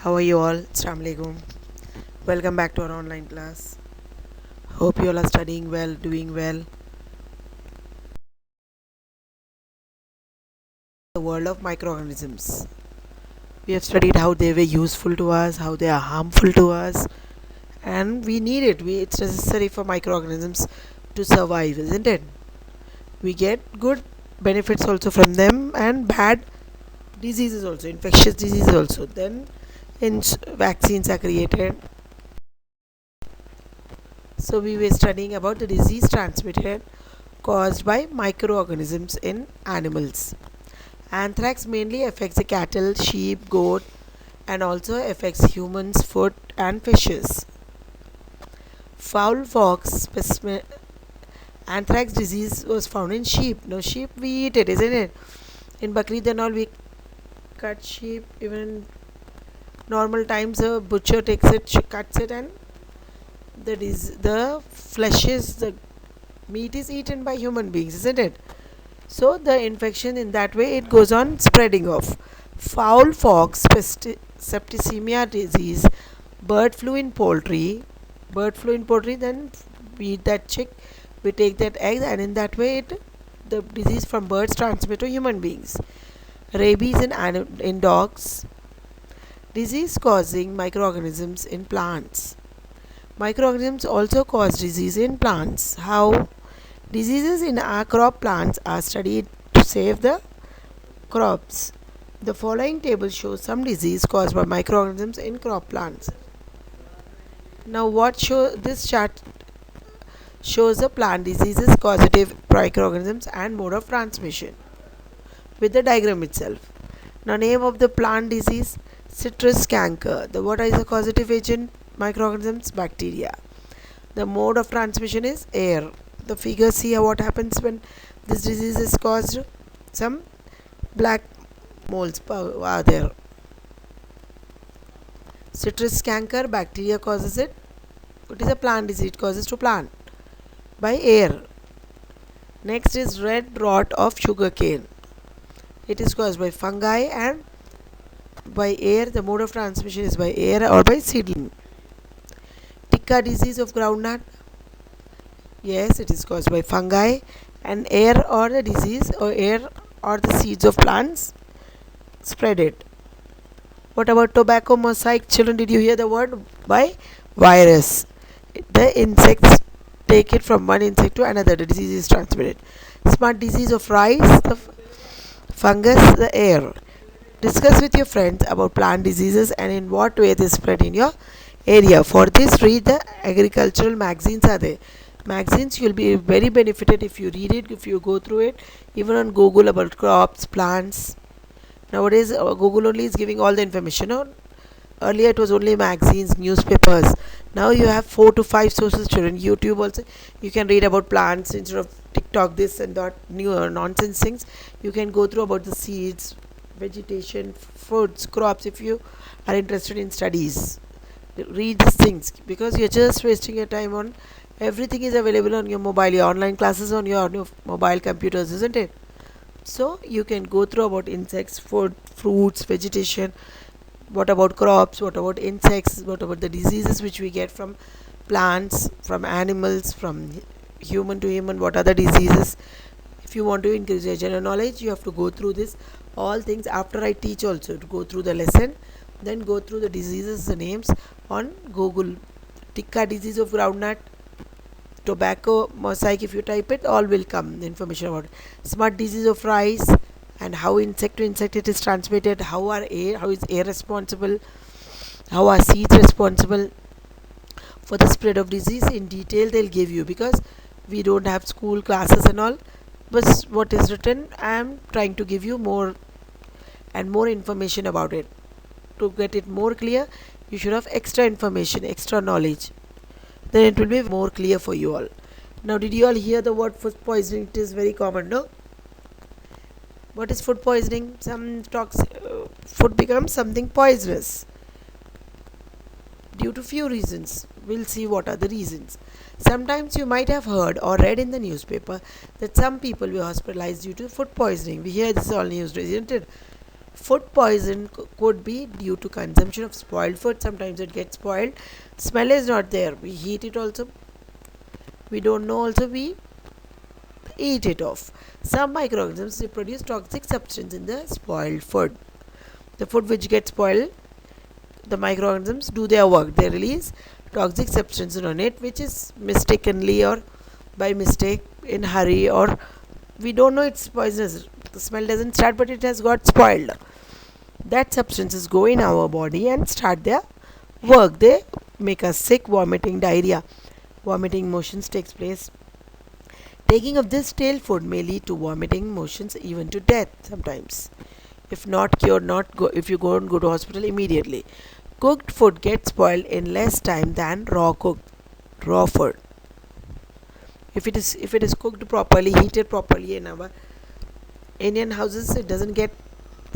How are you all? Assalamu alaikum. Welcome back to our online class. Hope you all are studying well, doing well. The world of microorganisms. We have studied how they were useful to us, how they are harmful to us, and we need it. It's necessary for microorganisms to survive, isn't it? We get good benefits also from them and bad diseases also, infectious diseases also. Then, vaccines are created. So we were studying about the disease transmitted caused by microorganisms in animals. Anthrax mainly affects the cattle, sheep, goat, and also affects humans, foot, and fishes. Fowl pox specimen anthrax disease was found in sheep. Now sheep we eat it, isn't it? In Bakrid and all we cut sheep. Even in normal times, a butcher takes it, cuts it, and the flesh is the meat is eaten by human beings, isn't it? So the infection in that way it goes on spreading off. Fowl pox, septicemia disease, bird flu in poultry. Bird flu in poultry, then we eat that chick, we take that egg, and in that way the disease from birds transmit to human beings. Rabies in dogs. Disease causing microorganisms in plants. Microorganisms also cause disease in plants. How? Diseases in our crop plants are studied to save the crops. The following table shows some disease caused by microorganisms in crop plants. Now this chart shows the plant diseases, causative microorganisms and mode of transmission with the diagram itself. Now name of the plant disease, citrus canker. What is the causative agent? Microorganisms, bacteria. The mode of transmission is air. The figure see what happens when this disease is caused. Some black moles are there. Citrus canker, bacteria causes it. It is a plant disease. It causes to plant by air. Next is red rot of sugarcane. It is caused by fungi and by air. The mode of transmission is by air or by seedling. Ticca disease of groundnut. Yes, it is caused by fungi and air or the disease or air or the seeds of plants spread it. What about tobacco mosaic? Children, did you hear the word? By virus. The insects take it from one insect to another. The disease is transmitted. Smart disease of rice, the fungus, the air. Discuss with your friends about plant diseases and in what way they spread in your area. For this, read the agricultural magazines are there. Magazines you'll be very benefited if you read it, if you go through it, even on Google about crops, plants. Nowadays Google only is giving all the information. Earlier it was only magazines, newspapers. Now you have 4 to 5 sources. Children, YouTube also you can read about plants instead of TikTok this and that new nonsense things. You can go through about the seeds, vegetation, foods, crops. If you are interested in studies, read these things, because you're just wasting your time on everything is available on your mobile. Your online classes on your mobile computers, isn't it? So you can go through about insects, food, fruits, vegetation. What about crops? What about insects? What about the diseases which we get from plants, from animals, from human to human? What are the diseases? If you want to increase your general knowledge, you have to go through this all things after I teach also, to go through the lesson, then go through the diseases, the names on Google. Ticca disease of groundnut, tobacco mosaic, if you type it, all will come information about it. Smart disease of rice, and how insect to insect it is transmitted. How is air responsible? How are seeds responsible for the spread of disease? In detail they'll give you, because we don't have school classes and all, but what is written I am trying to give you more and more information about it. To get it more clear, you should have extra information, extra knowledge, then it will be more clear for you all. Now, did you all hear the word food poisoning? It is very common, no? What is food poisoning? Food becomes something poisonous due to few reasons. We'll see what are the reasons. Sometimes you might have heard or read in the newspaper that some people were hospitalized due to food poisoning. We hear this all news, isn't it? Food poison could be due to consumption of spoiled food. Sometimes it gets spoiled. Smell is not there. We heat it also. We don't know also. We eat it off. Some microorganisms produce toxic substance in the spoiled food. The food which gets spoiled, the microorganisms do their work. They release toxic substance on it, which is mistakenly or by mistake, in hurry, or we don't know it's poisonous. The smell doesn't start, but it has got spoiled. That substances go in our body and start their work. They make us sick, vomiting, diarrhea, vomiting motions takes place. Taking of this stale food may lead to vomiting motions, even to death sometimes. If not cured, if you don't go to hospital immediately. Cooked food gets spoiled in less time than raw food. If it is cooked properly, heated properly in our Indian houses, it doesn't get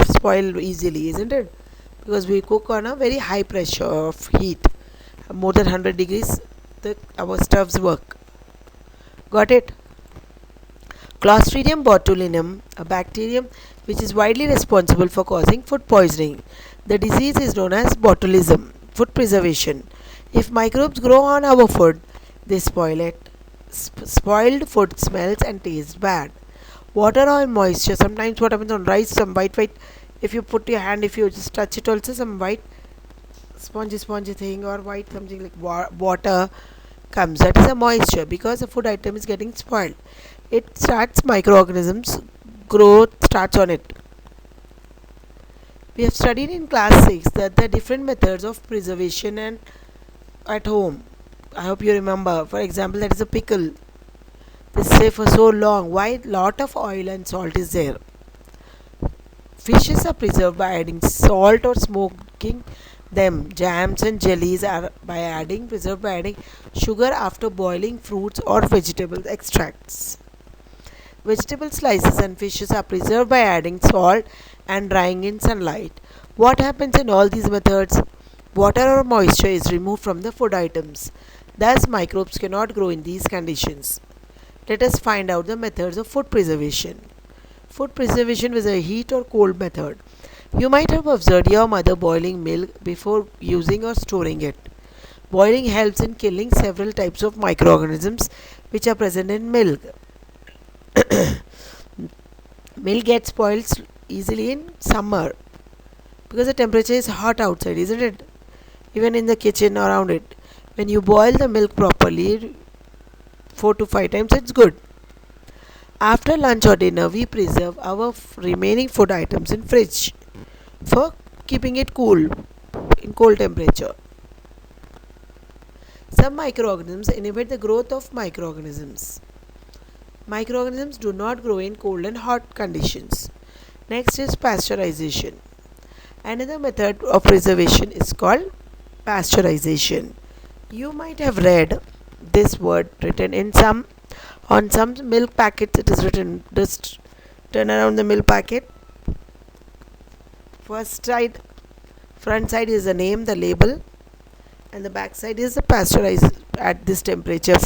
spoiled easily, isn't it? Because we cook on a very high pressure of heat, more than 100 degrees. Our stoves work. Got it? Clostridium botulinum, a bacterium which is widely responsible for causing food poisoning. The disease is known as botulism. Food preservation. If microbes grow on our food, they spoil it. Spoiled food smells and tastes bad. Water or moisture. Sometimes what happens on rice, some white. If you put your hand, if you just touch it also, some white spongy thing or white something like water comes. That is a moisture, because the food item is getting spoiled. It starts microorganisms growth starts on it. We have studied in class 6 that the different methods of preservation and at home. I hope you remember. For example, that is a pickle. They stay for so long. Why? Lot of oil and salt is there. Fishes are preserved by adding salt or smoking them. Jams and jellies are preserved by adding sugar after boiling fruits or vegetable extracts. Vegetable slices and fishes are preserved by adding salt and drying in sunlight. What happens in all these methods? Water or moisture is removed from the food items. Thus, microbes cannot grow in these conditions. Let us find out the methods of food preservation. Food preservation with a heat or cold method. You might have observed your mother boiling milk before using or storing it. Boiling helps in killing several types of microorganisms which are present in milk. Milk gets spoiled easily in summer because the temperature is hot outside, isn't it? Even in the kitchen around it. When you boil the milk properly, 4 to 5 times, it's good. After lunch or dinner, we preserve our remaining food items in fridge for keeping it cool in cold temperature. Some microorganisms inhibit the growth of microorganisms. Microorganisms do not grow in cold and hot conditions. Next is pasteurization. Another method of preservation is called pasteurization. You might have read this word written on some milk packets. It is written, just turn around the milk packet. Front side is the name, the label, and the back side is the pasteurized at this temperature.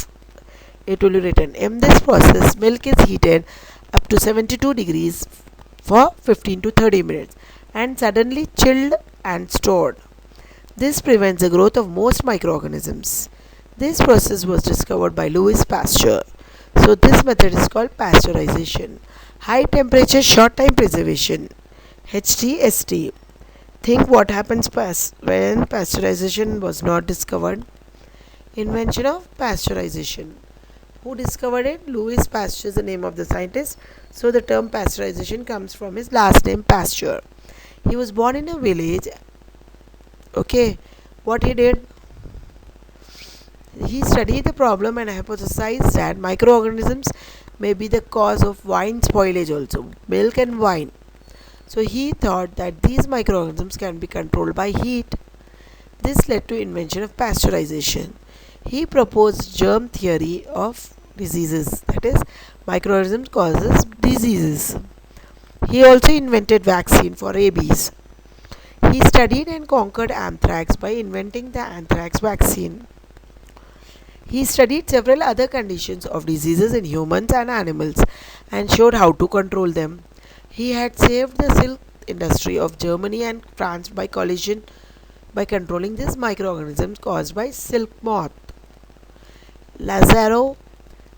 It will be written, in this process milk is heated up to 72 degrees for 15 to 30 minutes and suddenly chilled and stored. This prevents the growth of most microorganisms. This process was discovered by Louis Pasteur. So this method is called pasteurization. High temperature short time preservation, HTST. Think what happens when pasteurization was not discovered. Invention of pasteurization. Who discovered it? Louis Pasteur is the name of the scientist. So the term pasteurization comes from his last name, Pasteur. He was born in a village. Okay, what he did? He studied the problem and hypothesized that microorganisms may be the cause of wine spoilage also, milk and wine. So he thought that these microorganisms can be controlled by heat. This led to invention of pasteurization. He proposed germ theory of diseases, that is, microorganisms causes diseases. He also invented vaccine for rabies. He studied and conquered anthrax by inventing the anthrax vaccine. He studied several other conditions of diseases in humans and animals and showed how to control them. He had saved the silk industry of Germany and France by controlling these microorganisms caused by silk moth. Lazzaro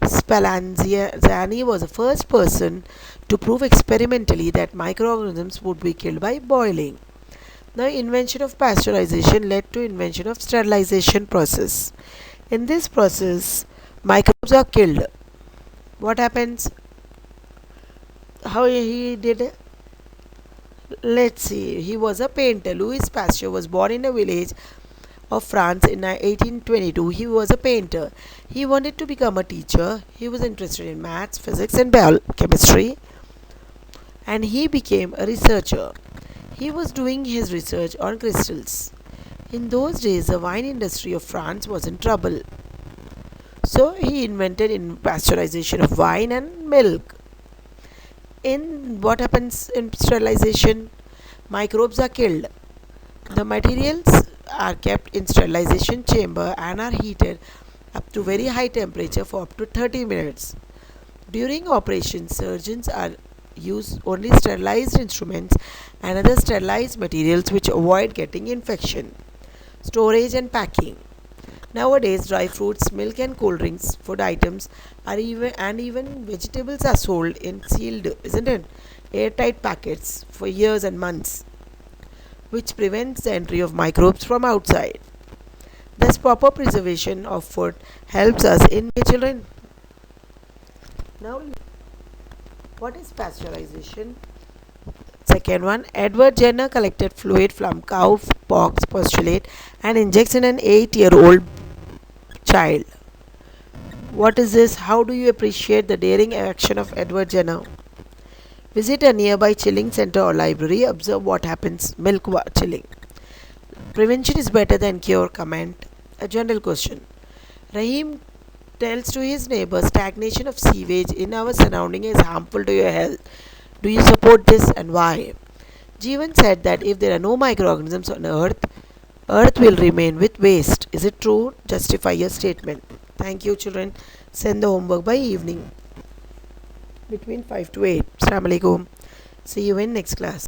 Spallanzani was the first person to prove experimentally that microorganisms would be killed by boiling. Now, invention of pasteurization led to invention of sterilization process. In this process, microbes are killed. What happens? How he did it? Let's see. He was a painter. Louis Pasteur was born in a village of France in 1822. He was a painter. He wanted to become a teacher. He was interested in maths, physics, and chemistry, and he became a researcher. He was doing his research on crystals. In those days, the wine industry of France was in trouble. So he invented in pasteurization of wine and milk. In what happens in sterilization? Microbes are killed. The materials are kept in sterilization chamber and are heated up to very high temperature for up to 30 minutes. During operation, surgeons are use only sterilized instruments and other sterilized materials which avoid getting infection. Storage and packing. Nowadays, dry fruits, milk and cold drinks, food items are even vegetables are sold in sealed, isn't it? Airtight packets for years and months, which prevents the entry of microbes from outside. Thus, proper preservation of food helps us in children. Now, what is pasteurization? Second one, Edward Jenner collected fluid from cow pox postulate and injects in an 8-year-old child. What is this? How do you appreciate the daring action of Edward Jenner? Visit a nearby chilling center or library. Observe what happens. Milk chilling. Prevention is better than cure. Comment. A general question. Rahim tells to his neighbor stagnation of sewage in our surrounding is harmful to your health. Do you support this and why? Jeevan said that if there are no microorganisms on Earth will remain with waste. Is it true? Justify your statement. Thank you, children. Send the homework by evening between 5 to 8. Assalamu alaikum. See you in next class.